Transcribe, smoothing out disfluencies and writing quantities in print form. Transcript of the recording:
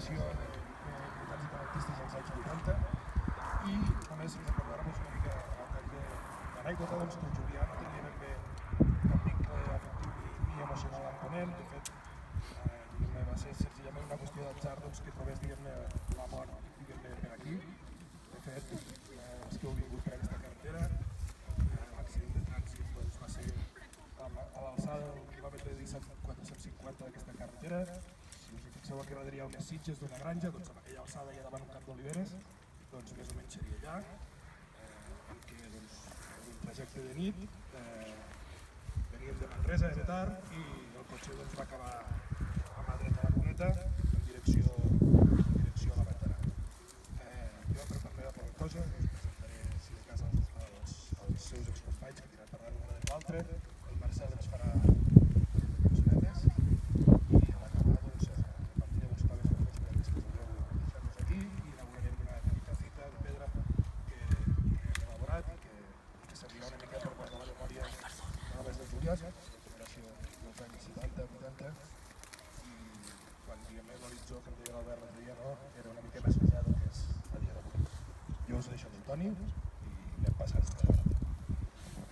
generació de militants independentistes als anys 80 i només recordar-vos una mica l'anècdota que el Julià no tenia ben bé cap vincle afectiu ni emocional amb Ponent. De fet, va ser senzillament una qüestió d'atzar que trobés la mort per aquí. De fet, els que heu vingut per aquesta carretera, l'accident de trànsit va ser a l'alçada del quilòmetre 17,450 d'aquesta carretera. Si us hi fixeu aquí darrere hi ha unes sitges d'una granja, doncs amb aquella alçada allà davant un camp d'oliveres, doncs més o menys seria allà, en què en un trajecte de nit veníem de Manresa, era tard, i el cotxe va acabar a mà dreta a la cuneta en direcció a la Bertara. Jo, per part meva, poca cosa, us presentaré, si de cas, els seus excompanys que aniran parlant un de l'altre. El Marcel ens farà uns netes i a l'acabar repartirem uns paves per les preguntes que vulgueu deixar-nos aquí i inaugurarem una petita fita de pedra que hem elaborat i que servirà una mica per guardar la memòria de l'Aves del Julià, la generació dels anys 70-80, i quan diguem l'horitzó, que em deia l'Albert l'altre dia, era una mica més enllà del que és a dia d'avui. Jo us deixo amb el Toni.